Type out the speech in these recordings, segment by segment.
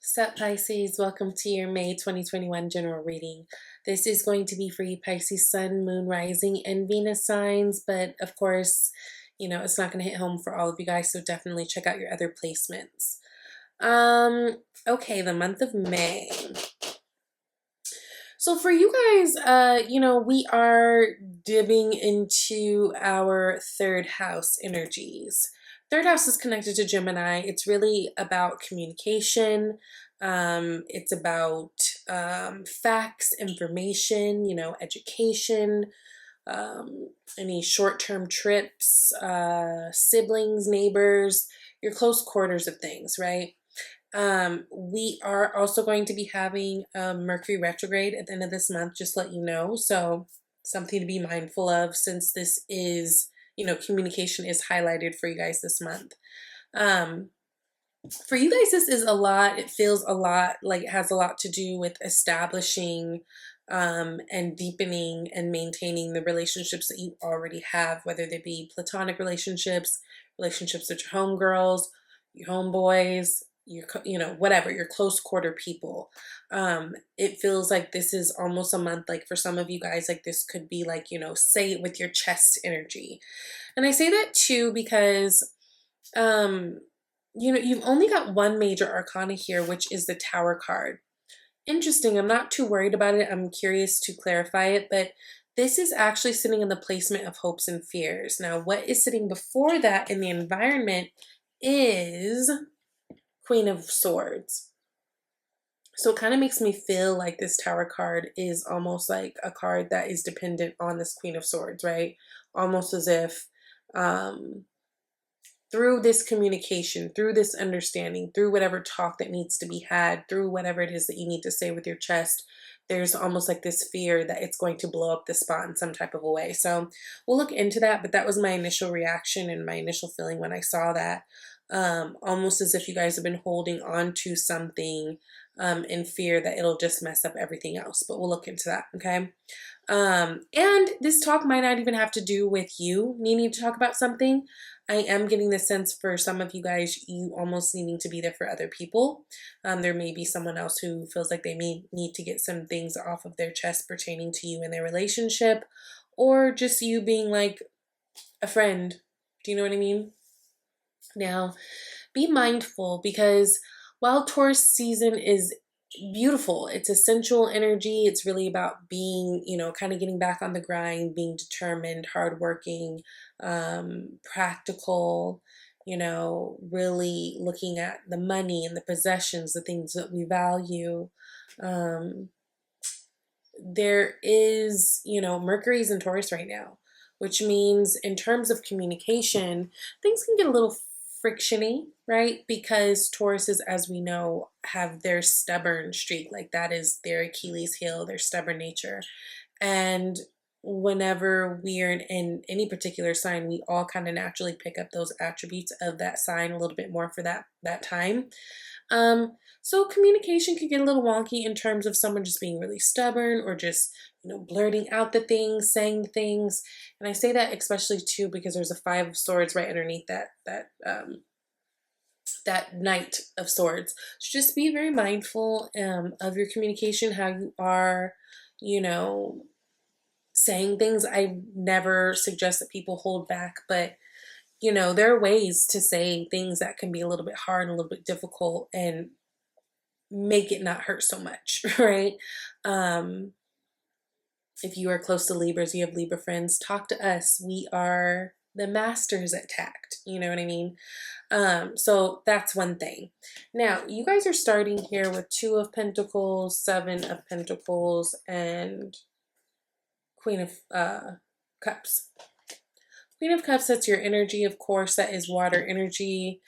Sup Pisces, welcome to your May 2021 general reading. This is going to be for you Pisces Sun, Moon, Rising, and Venus signs, but of course, it's not going to hit home for all of you guys, so definitely check out your other placements. Okay, the month of May. So for you guys, we are dipping into our third house energies. Third house is connected to Gemini. It's really about communication. It's about facts, information, education, any short-term trips, siblings, neighbors, your close quarters of things, right? We are also going to be having Mercury retrograde at the end of this month, just to let you know. So something to be mindful of since this is, communication is highlighted for you guys this month. For you guys, this is a lot. It feels a lot like it has a lot to do with establishing and deepening and maintaining the relationships that you already have, whether they be platonic relationships, relationships with your homegirls, your homeboys, whatever, your close quarter people. It feels like this is almost a month, like for some of you guys, like this could be like, say it with your chest energy. And I say that too because, you've only got one major arcana here, which is the Tower card. Interesting. I'm not too worried about it. I'm curious to clarify it, but this is actually sitting in the placement of hopes and fears. Now, what is sitting before that in the environment is Queen of Swords. So it kind of makes me feel like this Tower card is almost like a card that is dependent on this Queen of Swords, right? Almost as if through this communication, through this understanding, through whatever talk that needs to be had, through whatever it is that you need to say with your chest, there's almost like this fear that it's going to blow up the spot in some type of a way. So we'll look into that, but that was my initial reaction and my initial feeling when I saw that. Almost as if you guys have been holding on to something in fear that it'll just mess up everything else, but we'll look into that, okay? And this talk might not even have to do with you needing to talk about something. I am getting the sense for some of you guys, you almost needing to be there for other people. There may be someone else who feels like they may need to get some things off of their chest pertaining to you and their relationship, or just you being like a friend. Do you know what I mean? Now, be mindful because while Taurus season is beautiful, it's essential energy. It's really about being, kind of getting back on the grind, being determined, hardworking, practical, really looking at the money and the possessions, the things that we value. There is, Mercury's in Taurus right now, which means in terms of communication, things can get a little frictiony, right? Because Tauruses, as we know, have their stubborn streak. Like that is their Achilles heel, their stubborn nature. And whenever we're in any particular sign, we all kind of naturally pick up those attributes of that sign a little bit more for that time. So communication could get a little wonky in terms of someone just being really stubborn or just, blurting out the things, saying the things. And I say that especially too because there's a Five of Swords right underneath that Knight of Swords. So just be very mindful of your communication, how you are, saying things. I never suggest that people hold back, but there are ways to say things that can be a little bit hard and a little bit difficult and make it not hurt so much, right? If you are close to Libras, you have Libra friends, talk to us. We are the masters at tact. You know what I mean? So that's one thing. Now, you guys are starting here with Two of Pentacles, Seven of Pentacles, and Queen of Cups. Queen of Cups, that's your energy, of course. That is water energy.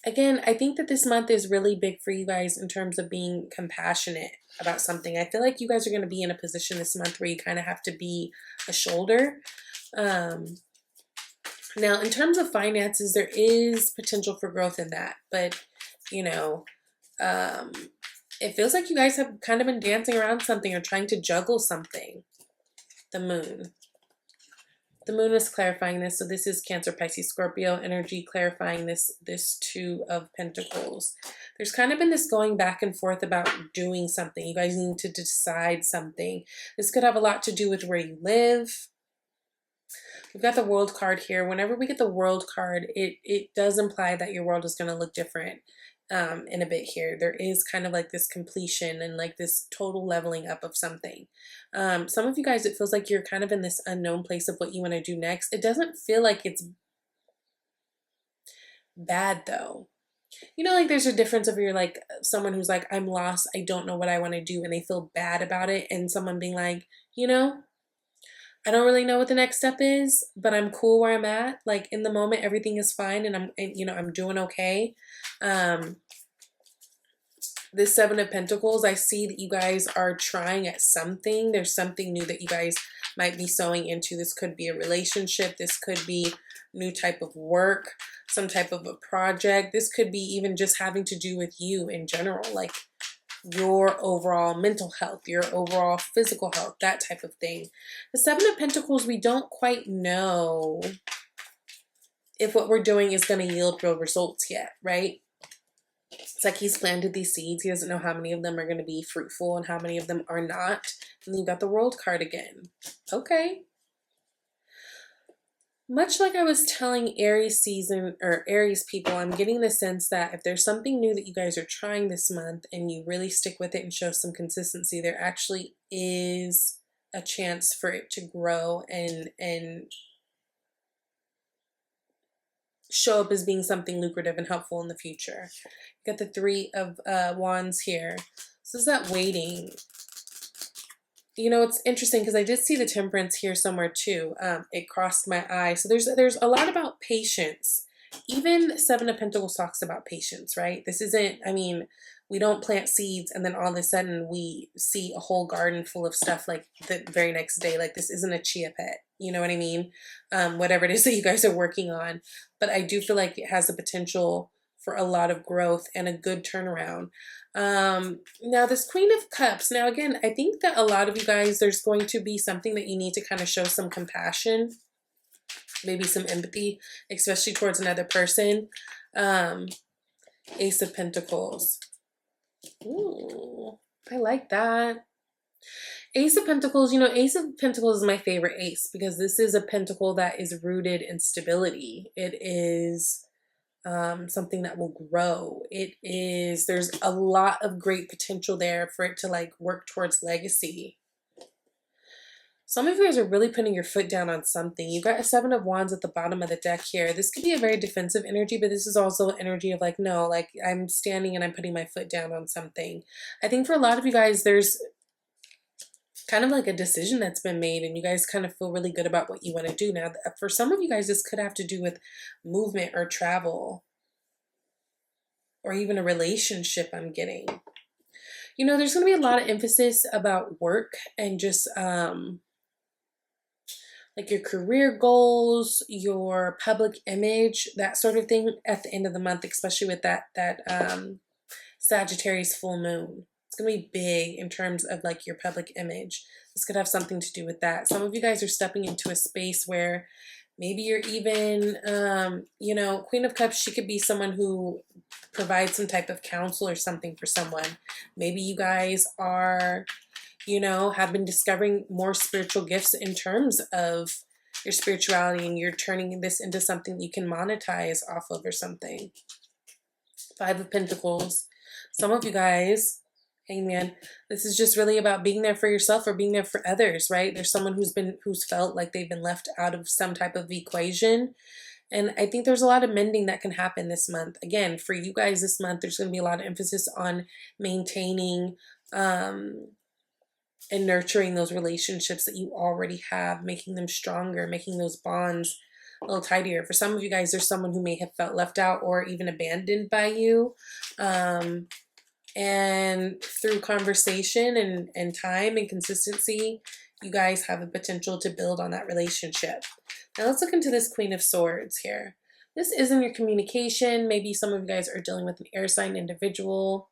Again, I think that this month is really big for you guys in terms of being compassionate about something. I feel like you guys are going to be in a position this month where you kind of have to be a shoulder. Now, in terms of finances, there is potential for growth in that, but, it feels like you guys have kind of been dancing around something or trying to juggle something. The Moon. The moon is clarifying this. So this is Cancer, Pisces, Scorpio energy, clarifying this Two of Pentacles. There's kind of been this going back and forth about doing something. You guys need to decide something. This could have a lot to do with where you live. We've got the World card here. Whenever we get the World card, it does imply that your world is going to look different in a bit here. There is kind of like this completion and like this total leveling up of something. Some of you guys, it feels like you're kind of in this unknown place of what you want to do next. It doesn't feel like it's bad though. You know, like there's a difference if you're like someone who's like, I'm lost, I don't know what I want to do, and they feel bad about it, and someone being like, you know, I don't really know what the next step is, but I'm cool where I'm at. Like in the moment, everything is fine, and I'm doing okay. This Seven of Pentacles, I see that you guys are trying at something. There's something new that you guys might be sewing into. This could be a relationship. This could be new type of work, some type of a project. This could be even just having to do with you in general, like your overall mental health, your overall physical health, that type of thing. The Seven of Pentacles, we don't quite know if what we're doing is going to yield real results yet, right? It's like he's planted these seeds. He doesn't know how many of them are going to be fruitful and how many of them are not. And then you got the World card again. Okay. Much like I was telling Aries season or Aries people, I'm getting the sense that if there's something new that you guys are trying this month and you really stick with it and show some consistency, there actually is a chance for it to grow and show up as being something lucrative and helpful in the future. You got the Three of Wands here. So is that waiting? You know, it's interesting because I did see the Temperance here somewhere too. It crossed my eye. So there's a lot about patience. Even Seven of Pentacles talks about patience, right? This isn't, I mean, we don't plant seeds and then all of a sudden we see a whole garden full of stuff like the very next day. Like this isn't a chia pet, you know what I mean? Whatever it is that you guys are working on. But I do feel like it has the potential for a lot of growth and a good turnaround. Now this Queen of Cups, now again, I think that a lot of you guys, there's going to be something that you need to kind of show some compassion, maybe some empathy, especially towards another person. Ace of Pentacles. Ooh, I like that. Ace of Pentacles, you know, Ace of Pentacles is my favorite ace because this is a pentacle that is rooted in stability. It is something that will grow. There's a lot of great potential there for it to like work towards legacy. Some of you guys are really putting your foot down on something. You got a Seven of Wands at the bottom of the deck here. This could be a very defensive energy, but this is also energy of like, no, like I'm standing and I'm putting my foot down on something. I think for a lot of you guys, there's kind of like a decision that's been made and you guys kind of feel really good about what you want to do. Now, for some of you guys, this could have to do with movement or travel or even a relationship I'm getting. You know, there's going to be a lot of emphasis about work and just like your career goals, your public image, that sort of thing at the end of the month, especially with that Sagittarius full moon. It's going to be big in terms of like your public image. This could have something to do with that. Some of you guys are stepping into a space where maybe you're even, you know, Queen of Cups, she could be someone who provides some type of counsel or something for someone. Maybe you guys are, you know, have been discovering more spiritual gifts in terms of your spirituality and you're turning this into something you can monetize off of or something. Five of Pentacles. Some of you guys, hey man, this is just really about being there for yourself or being there for others, right? There's someone who's felt like they've been left out of some type of equation. And I think there's a lot of mending that can happen this month. Again, for you guys this month, there's going to be a lot of emphasis on maintaining and nurturing those relationships that you already have, making them stronger, making those bonds a little tighter. For some of you guys, there's someone who may have felt left out or even abandoned by you. And through conversation and time and consistency, you guys have a potential to build on that relationship. Now let's look into this Queen of Swords here. This isn't your communication. Maybe some of you guys are dealing with an air sign individual,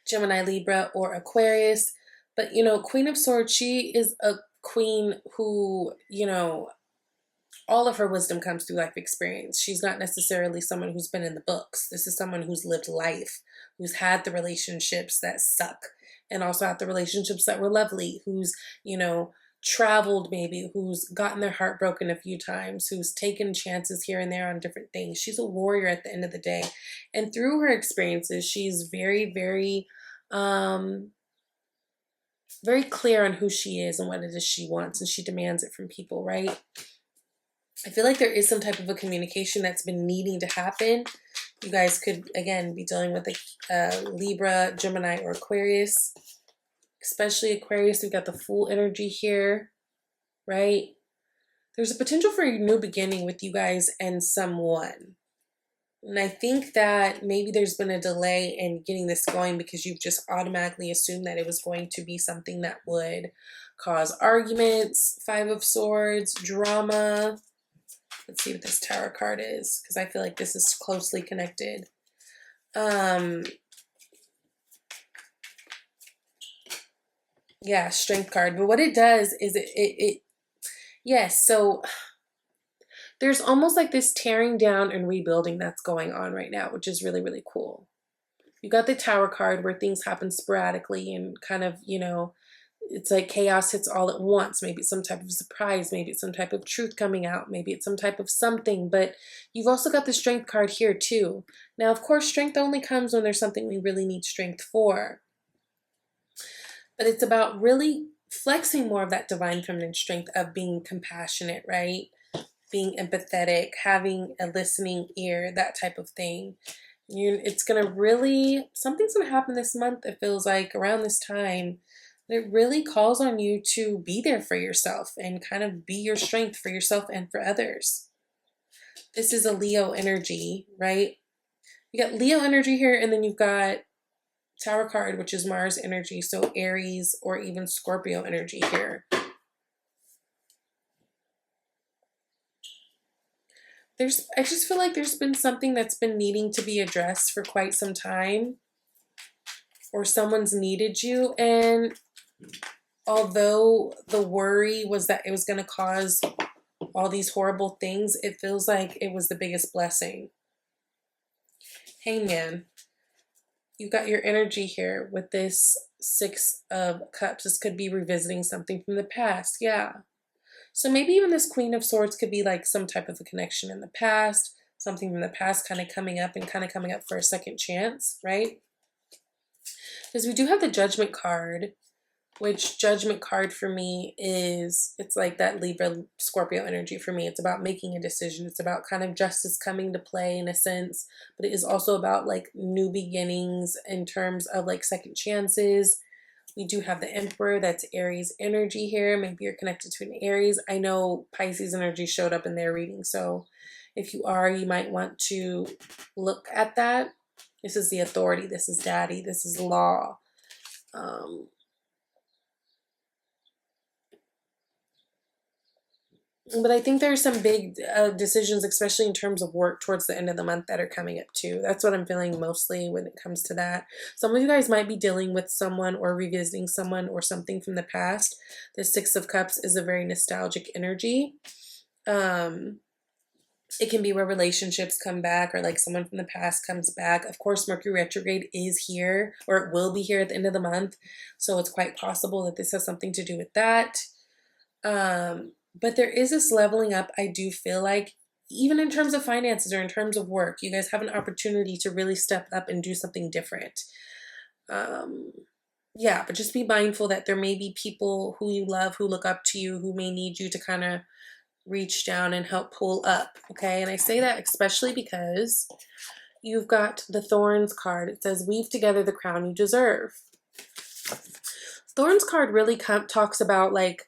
Gemini, Libra, or Aquarius. But, you know, Queen of Swords, she is a queen who, you know, all of her wisdom comes through life experience. She's not necessarily someone who's been in the books. This is someone who's lived life, who's had the relationships that suck, and also had the relationships that were lovely, who's, you know, traveled maybe, who's gotten their heart broken a few times, who's taken chances here and there on different things. She's a warrior at the end of the day. And through her experiences, she's very, very clear on who she is and what it is she wants, and she demands it from people, right? I feel like there is some type of a communication that's been needing to happen. You guys could, again, be dealing with a Libra, Gemini, or Aquarius. Especially Aquarius, we've got the Fool energy here, right? There's a potential for a new beginning with you guys and someone. And I think that maybe there's been a delay in getting this going because you've just automatically assumed that it was going to be something that would cause arguments, Five of Swords, drama. Let's see what this Tower card is, because I feel like this is closely connected. Yeah, Strength card. But what it does is yes, so there's almost like this tearing down and rebuilding that's going on right now, which is really, really cool. You got the Tower card where things happen sporadically and kind of, you know, it's like chaos hits all at once. Maybe it's some type of surprise. Maybe it's some type of truth coming out. Maybe it's some type of something. But you've also got the Strength card here too. Now, of course, strength only comes when there's something we really need strength for. But it's about really flexing more of that divine feminine strength of being compassionate, right? Being empathetic, having a listening ear, that type of thing. It's going to really, something's going to happen this month, it feels like, around this time. It really calls on you to be there for yourself and kind of be your strength for yourself and for others. This is a Leo energy, right? You got Leo energy here, and then you've got Tower card, which is Mars energy, so Aries or even Scorpio energy here. I just feel like there's been something that's been needing to be addressed for quite some time, or someone's needed you, and although the worry was that it was going to cause all these horrible things, it feels like it was the biggest blessing. Hangman. You got your energy here with this Six of Cups. This could be revisiting something from the past. Yeah. So maybe even this Queen of Swords could be like some type of a connection in the past, something from the past kind of coming up and kind of coming up for a second chance, right? Because we do have the Judgment card, which Judgment card for me is, it's like that Libra Scorpio energy for me. It's about making a decision. It's about kind of justice coming to play in a sense, but it is also about like new beginnings in terms of like second chances. We do have the Emperor, that's Aries energy here. Maybe you're connected to an Aries. I know Pisces energy showed up in their reading, so if you are, you might want to look at that. This is the authority. This is daddy. This is law. But I think there are some big decisions, especially in terms of work towards the end of the month, that are coming up too. That's what I'm feeling mostly when it comes to that. Some of you guys might be dealing with someone or revisiting someone or something from the past. The Six of Cups is a very nostalgic energy. It can be where relationships come back or like someone from the past comes back. Of course, Mercury retrograde is here, or it will be here at the end of the month. So it's quite possible that this has something to do with that. But there is this leveling up, I do feel like, even in terms of finances or in terms of work. You guys have an opportunity to really step up and do something different. Yeah, but just be mindful that there may be people who you love, who look up to you, who may need you to kind of reach down and help pull up, okay? And I say that especially because you've got the Thorns card. It says, weave together the crown you deserve. Thorns card really talks about like,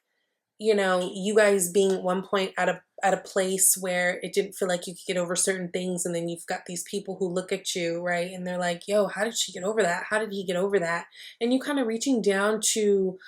you know, you guys being at one point at a place where it didn't feel like you could get over certain things, and then you've got these people who look at you, right, and they're like, yo, how did she get over that? How did he get over that? And you kind of reaching down to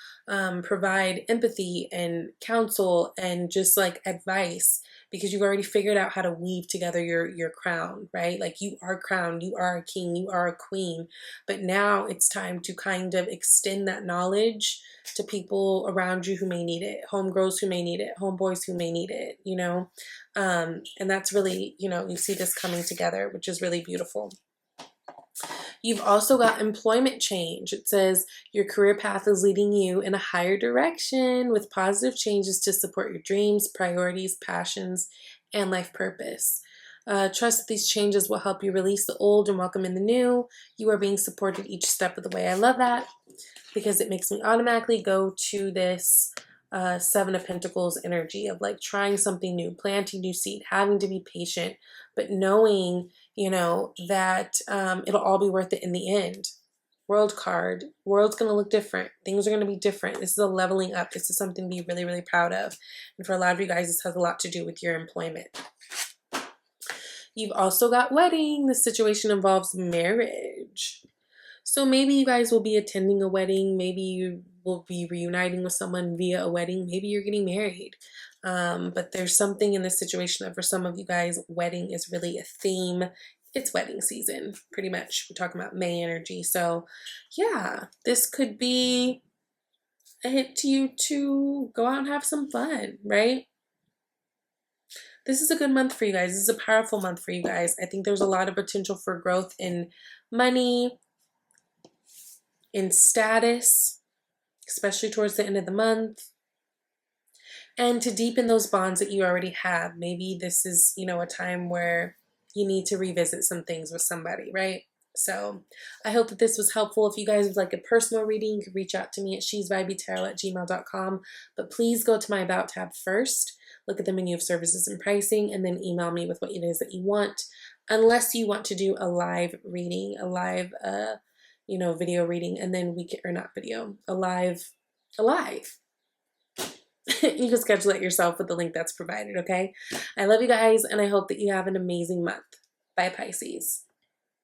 provide empathy and counsel and just like advice. because you've already figured out how to weave together your crown, right? Like you are crowned, you are a king, you are a queen. But now it's time to kind of extend that knowledge to people around you who may need it, homegirls who may need it, homeboys who may need it, you know? And that's really, you know, you see this coming together, which is really beautiful. You've also got employment change. It says your career path is leading you in a higher direction with positive changes to support your dreams, priorities, passions, and life purpose. Trust that these changes will help you release the old and welcome in the new. You are being supported each step of the way. I love that because it makes me automatically go to this Seven of Pentacles energy of like trying something new, planting new seed, having to be patient, but knowing, you know, that it'll all be worth it in the end. World card. World's going to look different. Things are going to be different. This is a leveling up. This is something to be really, really proud of. And for a lot of you guys, this has a lot to do with your employment. You've also got wedding. This situation involves marriage. So maybe you guys will be attending a wedding. Maybe you will be reuniting with someone via a wedding. Maybe you're getting married. But there's something in this situation that for some of you guys, wedding is really a theme. It's wedding season, pretty much. We're talking about May energy. So yeah, this could be a hint to you to go out and have some fun, right? This is a good month for you guys. This is a powerful month for you guys. I think there's a lot of potential for growth in money, in status, especially towards the end of the month, and to deepen those bonds that you already have. Maybe this is, you know, a time where you need to revisit some things with somebody, right? So I hope that this was helpful. If you guys would like a personal reading, you can reach out to me at shesvibetarot@gmail.com. But please go to my About tab first, look at the menu of services and pricing, and then email me with what it is that you want. Unless you want to do a live reading, a live you know, video reading, and then we can, or not video, a live. You can schedule it yourself with the link that's provided, okay? I love you guys, and I hope that you have an amazing month. Bye, Pisces.